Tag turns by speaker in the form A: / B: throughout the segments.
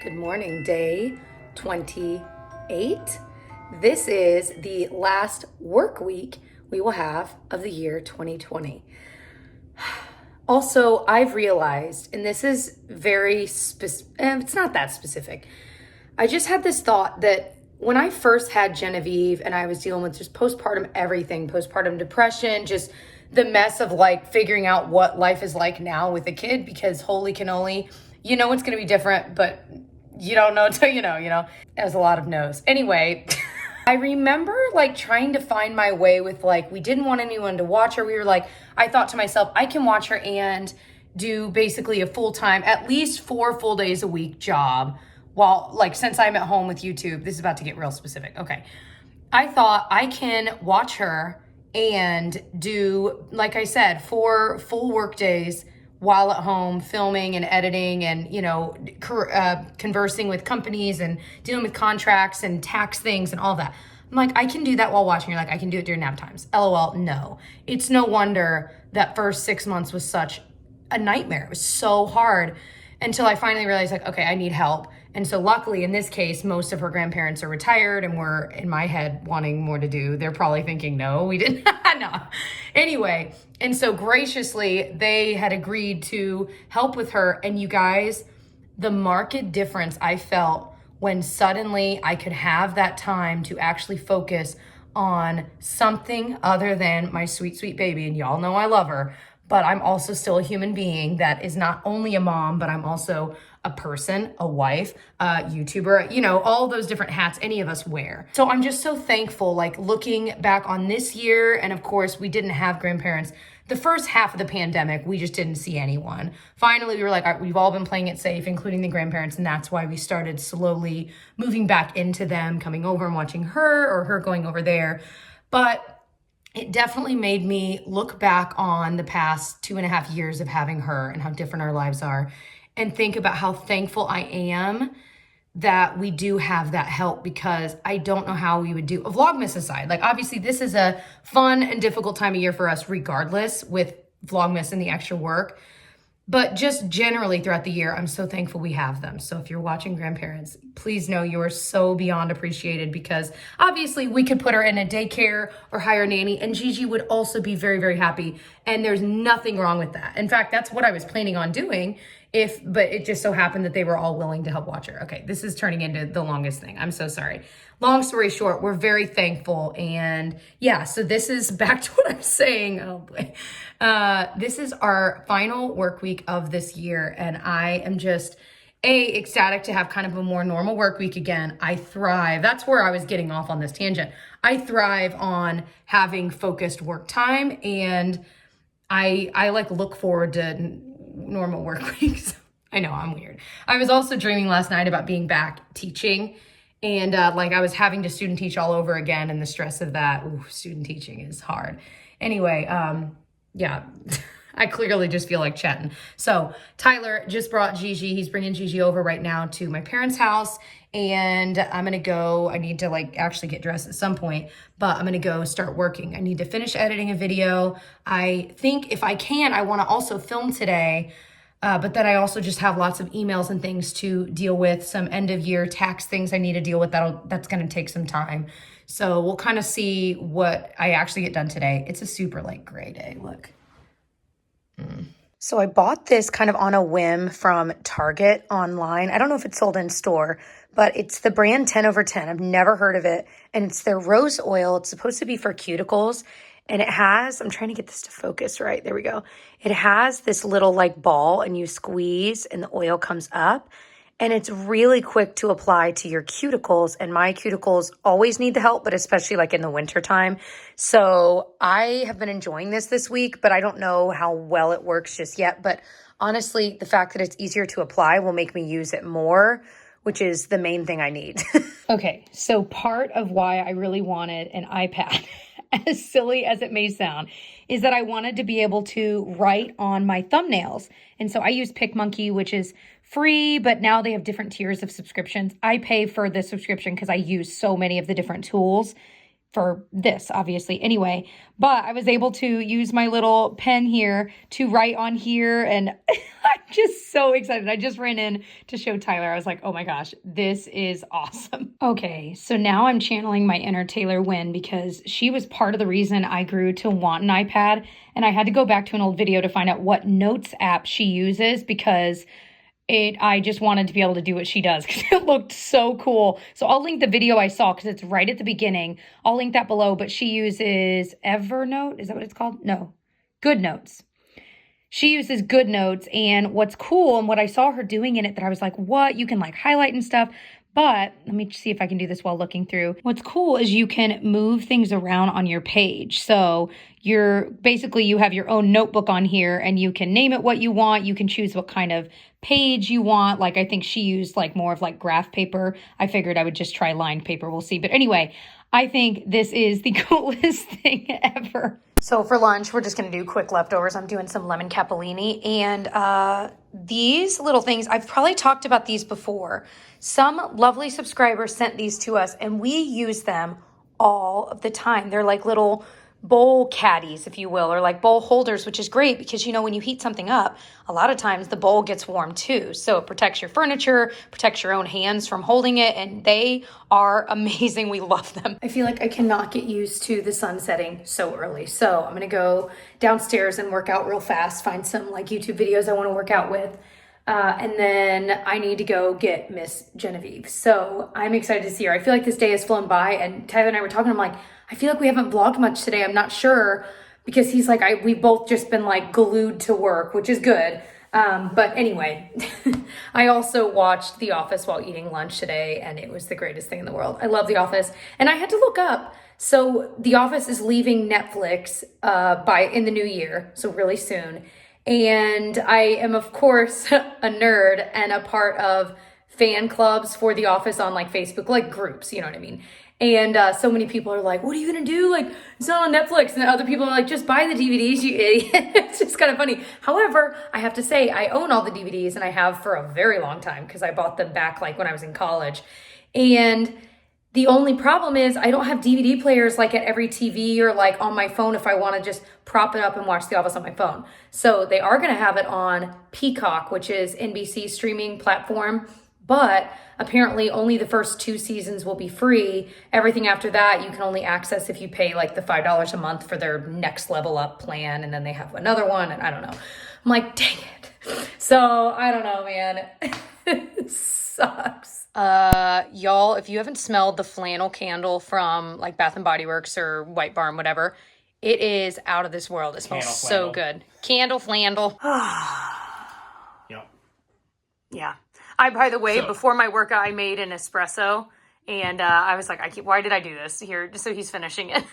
A: Good morning, day 28. This is the last work week we will have of the year 2020. Also, I've realized, and this is very it's not that specific. I just had this thought that when I first had Genevieve and I was dealing with just postpartum everything, postpartum depression, just the mess of like figuring out what life is like now with a kid, because holy cannoli, you know it's going to be different, but you don't know until you know. There's a lot of no's. Anyway, I remember like trying to find my way with like, we didn't want anyone to watch her. We were like, I thought to myself, I can watch her and do basically a full-time, at least 4 full days a week job while like, since I'm at home with YouTube. This is about to get real specific. Okay. I thought I can watch her and do, like I said, 4 full work days while at home filming and editing and, conversing with companies and dealing with contracts and tax things and all that. I'm like, I can do that while watching. You're like, I can do it during nap times. LOL, no. It's no wonder that first 6 months was such a nightmare. It was so hard until I finally realized like, okay, I need help. And so luckily in this case, most of her grandparents are retired and were in my head wanting more to do. They're probably thinking, no, we didn't. No. Anyway, and so graciously they had agreed to help with her. And you guys, the marked difference I felt when suddenly I could have that time to actually focus on something other than my sweet, sweet baby. And y'all know I love her, but I'm also still a human being that is not only a mom, but I'm also a person, a wife, a YouTuber, all those different hats any of us wear. So I'm just so thankful, like looking back on this year. And of course we didn't have grandparents. The first half of the pandemic, we just didn't see anyone. Finally, we were like, all right, we've all been playing it safe, including the grandparents. And that's why we started slowly moving back into them, coming over and watching her or her going over there. But it definitely made me look back on the past 2.5 years of having her and how different our lives are, and think about how thankful I am that we do have that help, because I don't know how we would do a Vlogmas aside. Like obviously this is a fun and difficult time of year for us regardless with Vlogmas and the extra work. But just generally throughout the year, I'm so thankful we have them. So if you're watching grandparents, please know you are so beyond appreciated, because obviously we could put her in a daycare or hire a nanny and Gigi would also be very, very happy. And there's nothing wrong with that. In fact, that's what I was planning on doing but it just so happened that they were all willing to help watch her. Okay, this is turning into the longest thing. I'm so sorry. Long story short, we're very thankful. And yeah, so this is back to what I'm saying. Oh boy. This is our final work week of this year. And I am just ecstatic to have kind of a more normal work week again. I thrive. That's where I was getting off on this tangent. I thrive on having focused work time, and I like look forward to normal work weeks. I know, I'm weird. I was also dreaming last night about being back teaching, and I was having to student teach all over again, and the stress of that. Ooh, student teaching is hard. Anyway, yeah, I clearly just feel like chatting. So Tyler just brought Gigi. He's bringing Gigi over right now to my parents' house, and I'm gonna go. I need to actually get dressed at some point, but I'm gonna go start working. I need to finish editing a video. I think if I can, I wanna also film today, but then I also just have lots of emails and things to deal with, some end of year tax things I need to deal with. That's gonna take some time. So we'll kind of see what I actually get done today. It's a super gray day, look. So I bought this kind of on a whim from Target online. I don't know if it's sold in store, but it's the brand 10/10. I've never heard of it. And it's their rose oil. It's supposed to be for cuticles. And it has, I'm trying to get this to focus right. There we go. It has this little ball, and you squeeze and the oil comes up. And it's really quick to apply to your cuticles. And my cuticles always need the help, but especially in the wintertime. So I have been enjoying this week, but I don't know how well it works just yet. But honestly, the fact that it's easier to apply will make me use it more, which is the main thing I need. Okay, so part of why I really wanted an iPad, as silly as it may sound, is that I wanted to be able to write on my thumbnails. And so I use PicMonkey, which is free, but now they have different tiers of subscriptions. I pay for the subscription because I use so many of the different tools for this, obviously, anyway. But I was able to use my little pen here to write on here, and I'm just so excited. I just ran in to show Tyler. I was like, oh my gosh, this is awesome. Okay, so now I'm channeling my inner Taylor Wynn because she was part of the reason I grew to want an iPad, and I had to go back to an old video to find out what notes app she uses because I just wanted to be able to do what she does because it looked so cool. So I'll link the video I saw because it's right at the beginning. I'll link that below, but she uses Evernote. Is that what it's called? No, GoodNotes. She uses GoodNotes, and what's cool and what I saw her doing in it that I was like, what? You can like highlight and stuff. But let me see if I can do this while looking through. What's cool is you can move things around on your page. So you have your own notebook on here and you can name it what you want. You can choose what kind of page you want. Like I think she used like more of like graph paper. I figured I would just try lined paper. We'll see. But anyway, I think this is the coolest thing ever. So for lunch, we're just going to do quick leftovers. I'm doing some lemon capellini, and these little things, I've probably talked about these before. Some lovely subscribers sent these to us, and we use them all of the time. They're like little bowl caddies, if you will, or like bowl holders, which is great because, you know, when you heat something up, a lot of times the bowl gets warm too. So it protects your furniture, protects your own hands from holding it, and they are amazing. We love them. I feel like I cannot get used to the sun setting so early. So I'm going to go downstairs and work out real fast, find some like YouTube videos I want to work out with. And then I need to go get Miss Genevieve. So I'm excited to see her. I feel like this day has flown by, and Tyler and I were talking. I'm like, I feel like we haven't vlogged much today. I'm not sure because he's like, we've both just been like glued to work, which is good. But anyway, I also watched The Office while eating lunch today, and it was the greatest thing in the world. I love The Office, and I had to look up. So The Office is leaving Netflix in the new year, so really soon. And I am, of course, a nerd and a part of fan clubs for The Office on like Facebook, like groups, you know what I mean? And so many people are like, what are you going to do? Like, it's not on Netflix. And then other people are like, just buy the DVDs, you idiot. It's just kind of funny. However, I have to say, I own all the DVDs, and I have for a very long time because I bought them back like when I was in college. And the only problem is I don't have DVD players like at every TV or like on my phone if I want to just prop it up and watch The Office on my phone. So they are going to have it on Peacock, which is NBC's streaming platform. But apparently only the first 2 seasons will be free. Everything after that you can only access if you pay like the $5 a month for their next level up plan. And then they have another one, and I don't know. I'm like, dang it. So I don't know, man. It sucks. Y'all, if you haven't smelled the flannel candle from like Bath and Body Works or White Barn, whatever, it is out of this world. It smells so good. Candle flandel.
B: Yep.
A: Yeah. By the way, before my workout, I made an espresso, and I was like, why did I do this? Here, just so he's finishing it.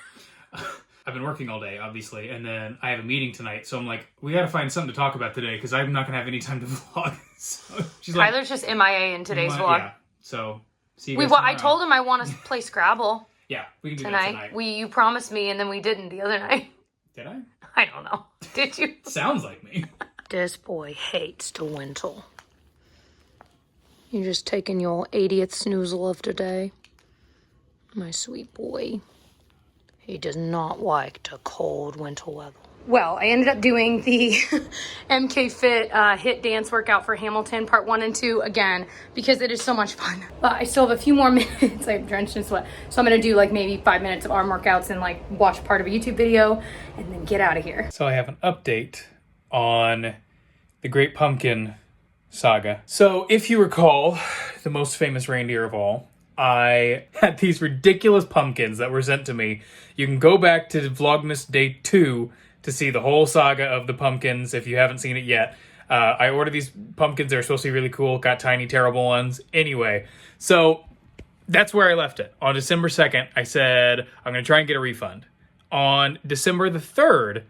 B: I've been working all day, obviously, and then I have a meeting tonight, so I'm like, we gotta find something to talk about today, because I'm not gonna have any time to vlog. So she's like,
A: Tyler's just MIA in today's vlog.
B: Yeah, so see you guys tomorrow.
A: I told him I want to play Scrabble.
B: Yeah, we can do that tonight.
A: You promised me, and then we didn't the other night.
B: Did I?
A: I don't know. Did you?
B: Sounds like me.
A: This boy hates to wintle. You're just taking your 80th snoozle of today. My sweet boy. He does not like the cold winter weather. Well, I ended up doing the MK Fit HIIT dance workout for Hamilton, part 1 and 2 again, because it is so much fun. But I still have a few more minutes. I'm drenched in sweat. So I'm going to do like maybe 5 minutes of arm workouts and like watch part of a YouTube video and then get out of here.
B: So I have an update on the Great Pumpkin Saga. So if you recall, the most famous reindeer of all, I had these ridiculous pumpkins that were sent to me. You can go back to Vlogmas Day 2 to see the whole saga of the pumpkins if you haven't seen it yet. I ordered these pumpkins. They're supposed to be really cool. Got tiny, terrible ones. Anyway, so that's where I left it. On December 2nd, I said, I'm going to try and get a refund. On December the 3rd,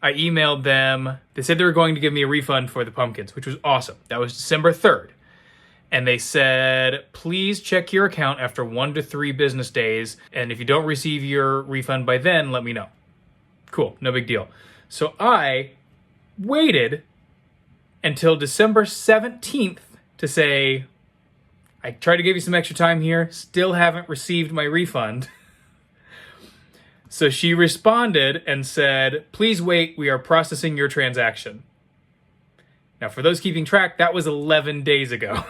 B: I emailed them. They said they were going to give me a refund for the pumpkins, which was awesome. That was December 3rd. And they said, please check your account after 1 to 3 business days. And if you don't receive your refund by then, let me know. Cool, no big deal. So I waited until December 17th to say, I tried to give you some extra time here, still haven't received my refund. So she responded and said, "Please wait, we are processing your transaction." Now, for those keeping track, that was 11 days ago.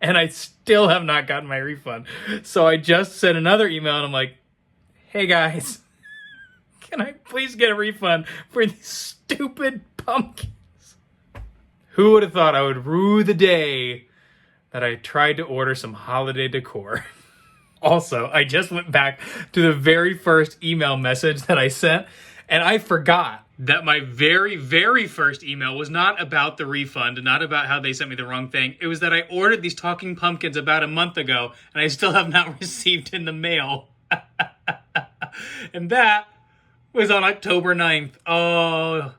B: And I still have not gotten my refund. So I just sent another email and I'm like, "Hey guys, can I please get a refund for these stupid pumpkins?" Who would have thought I would rue the day that I tried to order some holiday decor? Also, I just went back to the very first email message that I sent, and I forgot that my very, very first email was not about the refund, not about how they sent me the wrong thing. It was that I ordered these talking pumpkins about a month ago, and I still have not received in the mail. And that was on October 9th. Oh,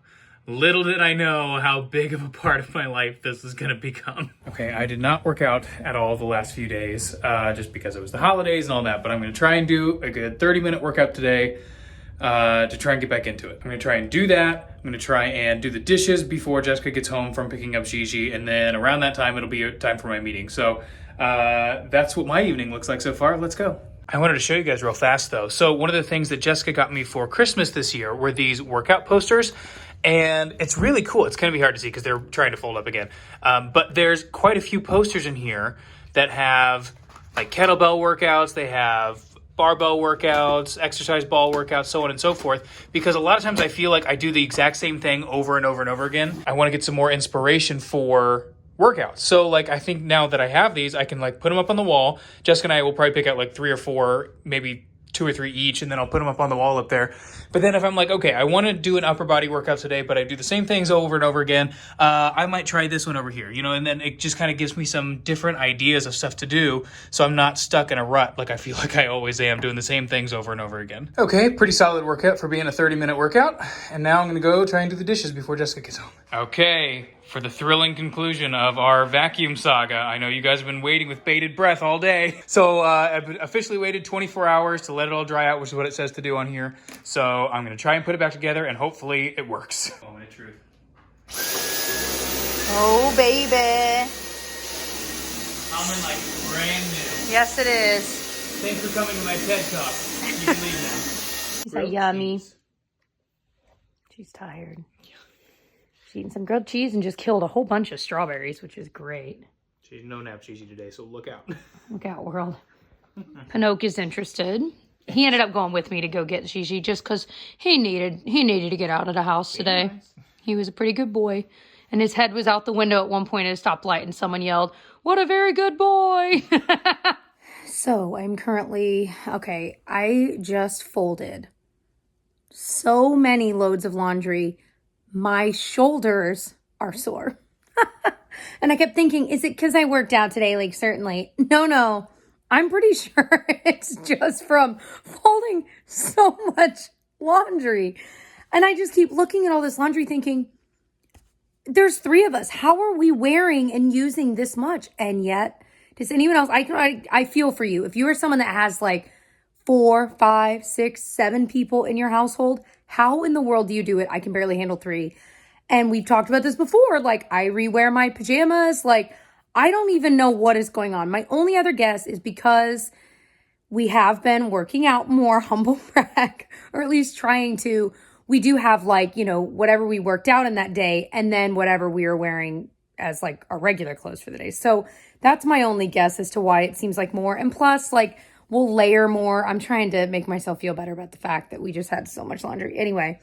B: little did I know how big of a part of my life this is going to become. Okay, I did not work out at all the last few days, just because it was the holidays and all that, but I'm going to try and do a good 30-minute workout today to try and get back into it. I'm going to try and do that. I'm going to try and do the dishes before Jessica gets home from picking up Gigi, and then around that time, it'll be time for my meeting. So that's what my evening looks like so far. Let's go. I wanted to show you guys real fast, though. So one of the things that Jessica got me for Christmas this year were these workout posters. And it's really cool. It's going to be hard to see because they're trying to fold up again. But there's quite a few posters in here that have like kettlebell workouts. They have barbell workouts, exercise ball workouts, so on and so forth. Because a lot of times I feel like I do the exact same thing over and over and over again. I want to get some more inspiration for workouts. So like, I think now that I have these, I can like put them up on the wall. Jessica and I will probably pick out like 3 or 4, maybe 2 or 3 each, and then I'll put them up on the wall up there. But then if I'm like, okay, I want to do an upper body workout today, but I do the same things over and over again, I might try this one over here, you know, and then it just kind of gives me some different ideas of stuff to do, so I'm not stuck in a rut like I feel like I always am, doing the same things over and over again. Okay, pretty solid workout for being a 30-minute workout, and now I'm going to go try and do the dishes before Jessica gets home. Okay, for the thrilling conclusion of our vacuum saga. I know you guys have been waiting with bated breath all day. So I've officially waited 24 hours to let it all dry out, which is what it says to do on here. So I'm going to try and put it back together, and hopefully it works. Moment of truth.
A: Oh, baby.
B: Coming like brand new.
A: Yes, it is.
B: Thanks for coming to my TED Talk. You can leave now.
A: She's like, yummy. Cheese. She's tired. She's eating some grilled cheese and just killed a whole bunch of strawberries, which is great.
B: She's no nap cheesy today, so look out.
A: Look out, world. Pinocchio is interested. He ended up going with me to go get Gigi just because he needed to get out of the house today. Nice. He was a pretty good boy. And his head was out the window at one point at a stoplight, and someone yelled, "What a very good boy." So I'm currently, okay, I just folded so many loads of laundry. My shoulders are sore. And I kept thinking, is it because I worked out today? Like, certainly. No. I'm pretty sure it's just from folding so much laundry. And I just keep looking at all this laundry thinking, there's 3 of us. How are we wearing and using this much? And yet, does anyone else, I feel for you. If you are someone that has like 4, 5, 6, 7 people in your household, how in the world do you do it? I can barely handle 3. And we've talked about this before. Like, I rewear my pajamas. Like, I don't even know what is going on. My only other guess is because we have been working out more, humble brag, or at least trying to. We do have like, you know, whatever we worked out in that day, and then whatever we are wearing as like our regular clothes for the day. So that's my only guess as to why it seems like more. And plus, like, we'll layer more. I'm trying to make myself feel better about the fact that we just had so much laundry. Anyway,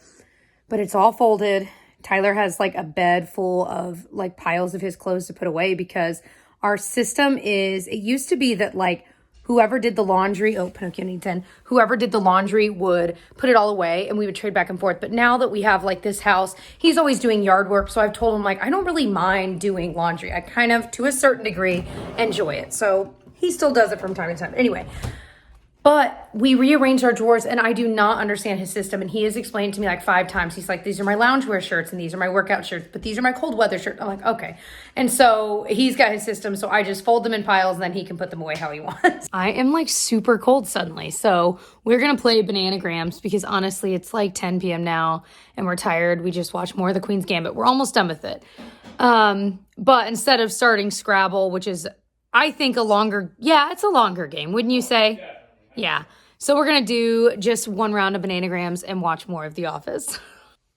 A: but it's all folded. Tyler has like a bed full of like piles of his clothes to put away because our system is, it used to be that like whoever did the laundry, Pinocchio needs 10, whoever did the laundry would put it all away and we would trade back and forth. But now that we have like this house, he's always doing yard work. So I've told him like, I don't really mind doing laundry. I kind of, to a certain degree, enjoy it. So he still does it from time to time. Anyway, but we rearranged our drawers and I do not understand his system. And he has explained to me like 5 times. He's like, these are my loungewear shirts and these are my workout shirts, but these are my cold weather shirts. I'm like, okay. And so he's got his system. So I just fold them in piles and then he can put them away how he wants. I am like super cold suddenly. So we're going to play Bananagrams because honestly, it's like 10 p.m. now and we're tired. We just watched more of the Queen's Gambit. We're almost done with it. But instead of starting Scrabble, which is, I think it's a longer game. Wouldn't you say? Yeah. So we're going to do just one round of bananagrams and watch more of The Office.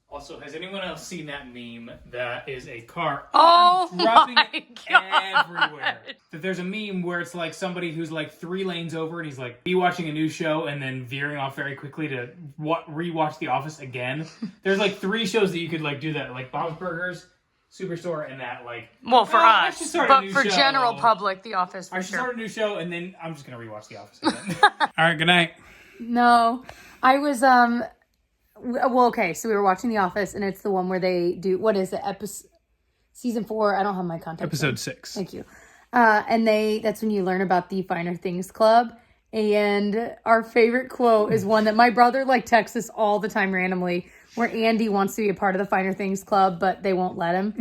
B: Also, has anyone else seen that meme that is a car
A: dropping
B: it everywhere? That there's a meme where it's like somebody who's like 3 lanes over and he's like watching a new show and then veering off very quickly to rewatch The Office again. There's like 3 shows that you could like do that, like Bob's Burgers, Superstore, and that like.
A: Well, for us, but for
B: show.
A: General public, The Office. For
B: I should
A: sure.
B: start a new show and then I'm just gonna rewatch The Office again. All right, good night.
A: No, I was Well, okay, so we were watching The Office, and it's the one where they do, what is it, season 4? I don't have my contact.
B: Episode 6.
A: Thank you. And that's when you learn about the Finer Things Club. And our favorite quote is one that my brother like texts us all the time randomly, where Andy wants to be a part of the Finer Things Club, but they won't let him.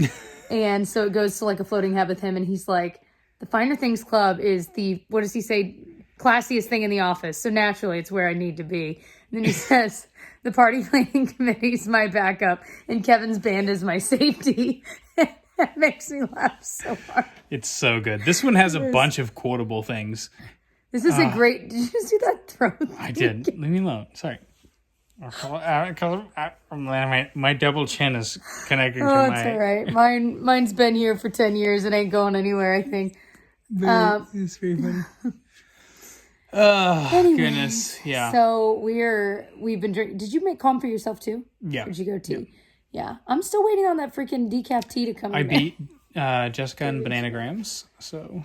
A: And so it goes to like a floating head with him, and he's like, the Finer Things Club is the, what does he say, classiest thing in the office. So naturally, it's where I need to be. And then he says, the party planning committee is my backup, and Kevin's band is my safety. That makes me laugh so hard.
B: It's so good. This one has a bunch of quotable things.
A: This is a great... Did you see that throat thing?
B: I did. Leave me alone. Sorry. My double chin is connecting to my...
A: Oh, it's all right. Mine's been here for 10 years. It ain't going anywhere, I think.
B: It's very funny. Oh,
A: anyway,
B: goodness. Yeah.
A: So we've been drinking. Did you make calm for yourself too?
B: Yeah.
A: Or did you go tea? Yeah. I'm still waiting on that freaking decaf tea to come in.
B: I beat Jessica in bananagrams, so...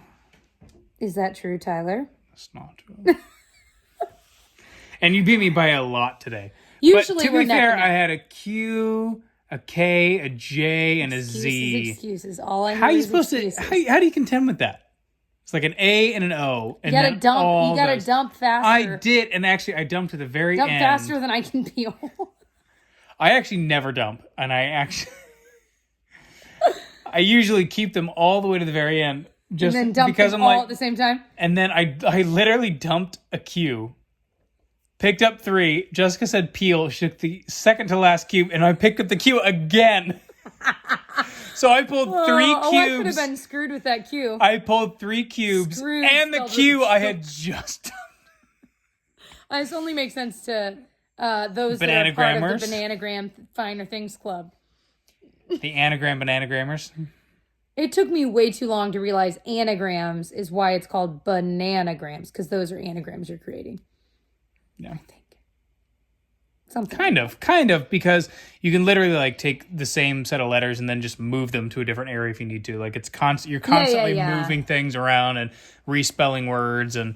A: Is that true, Tyler?
B: It's not true. And you beat me by a lot today.
A: Usually,
B: but to be fair, I had a Q, a K, a J, and a Z.
A: Excuses. All I know
B: how are you
A: is
B: supposed
A: excuses.
B: to? How do you contend with that? It's like an A and an O. And
A: you gotta dump. You gotta dump faster.
B: I did, and actually, I dumped to the very end.
A: Dump faster than I can peel.
B: I actually never dump, and I usually keep them all the way to the very end, just
A: and then dump
B: because
A: them
B: I'm
A: all
B: like,
A: at the same time.
B: And then I literally dumped a Q. Picked up 3. Jessica said peel. She took the second to last cube, and I picked up the Q again. So I pulled 3 cubes.
A: I could have been screwed with that Q.
B: I pulled 3 cubes, and the Q I had just done.
A: This only makes sense to those that are part of the Bananagram Finer Things Club.
B: The anagram bananagrammers.
A: It took me way too long to realize anagrams is why it's called bananagrams, because those are anagrams you're creating.
B: Yeah.
A: I think. Something.
B: Kind of, because you can literally like take the same set of letters and then just move them to a different area if you need to. Like it's you're constantly moving things around and respelling words, and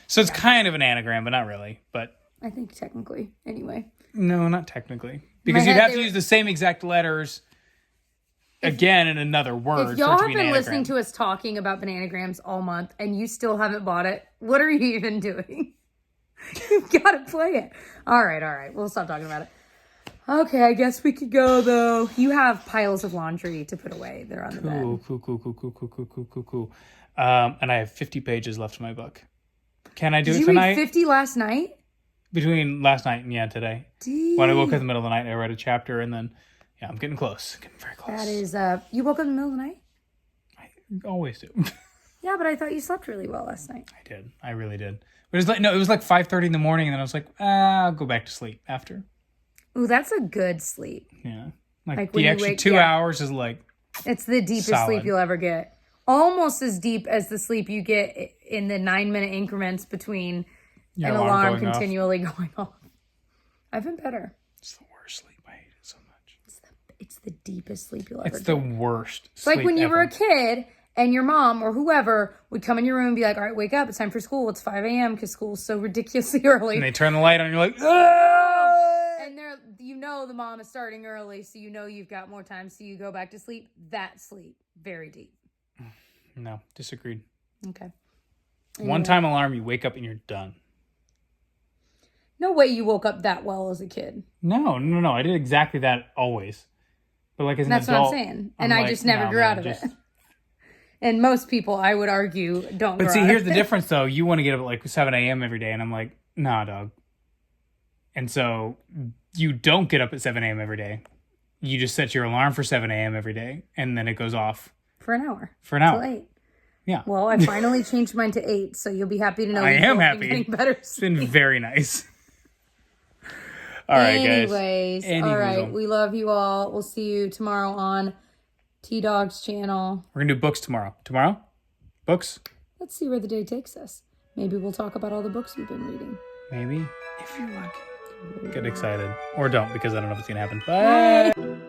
B: so it's kind of an anagram, but not really. But
A: I think technically, anyway.
B: No, not technically, because you'd have to use the same exact letters again in another word.
A: If y'all have been listening to us talking about bananagrams all month and you still haven't bought it, what are you even doing? You've got to play it. All right. We'll stop talking about it. Okay, I guess we could go, though. You have piles of laundry to put away. They're on the bed.
B: Cool. And I have 50 pages left in my book. Can I do it tonight?
A: Did you read 50 last night?
B: Between last night and today. When I woke up in the middle of the night, I read a chapter, and then, I'm getting close. Getting very close.
A: That is, you woke up in the middle of the night?
B: I always do.
A: Yeah, but I thought you slept really well last night.
B: I did. I really did. But it was like 5:30 in the morning, and then I was like, I'll go back to sleep after.
A: Ooh, that's a good sleep.
B: Yeah. Like the extra 2 hours is like
A: it's the deepest sleep you'll ever get. Almost as deep as the sleep you get in the 9-minute increments between an alarm continually going off. I've been better.
B: It's the worst sleep. I hate it so much.
A: It's the deepest sleep you'll ever get.
B: It's the worst
A: It's like when you were a kid and your mom or whoever would come in your room and be like, all right, wake up. It's time for school. It's 5 a.m. because school's so ridiculously early.
B: And they turn the light on and you're like, ah!
A: And the mom is starting early, so you've got more time, so you go back to sleep. That sleep, very deep.
B: No, disagreed.
A: Okay.
B: Anyway. One time alarm, you wake up and you're done.
A: No way you woke up that well as a kid.
B: No. I did exactly that always. But like as an adult.
A: That's what I'm saying. And I just never grew out of it. And most people, I would argue, don't grow out of it. But see,
B: here's the difference, though. You want to get up at like 7 a.m. every day, and I'm like, nah, dog. And so you don't get up at 7 a.m. every day. You just set your alarm for 7 a.m. every day, and then it goes off.
A: For an hour.
B: Till
A: 8.
B: Yeah.
A: Well, I finally changed mine to 8, so you'll be happy to know
B: I
A: we've
B: am
A: both been
B: happy.
A: getting better.
B: It's been very nice. All right, guys.
A: Anyways, all right. We love you all. We'll see you tomorrow on T-Dog's channel.
B: We're going to do books tomorrow. Tomorrow? Books?
A: Let's see where the day takes us. Maybe we'll talk about all the books you've been reading.
B: Maybe. If you're lucky. Get excited. Or don't, because I don't know if it's going to happen. Bye.
A: Bye.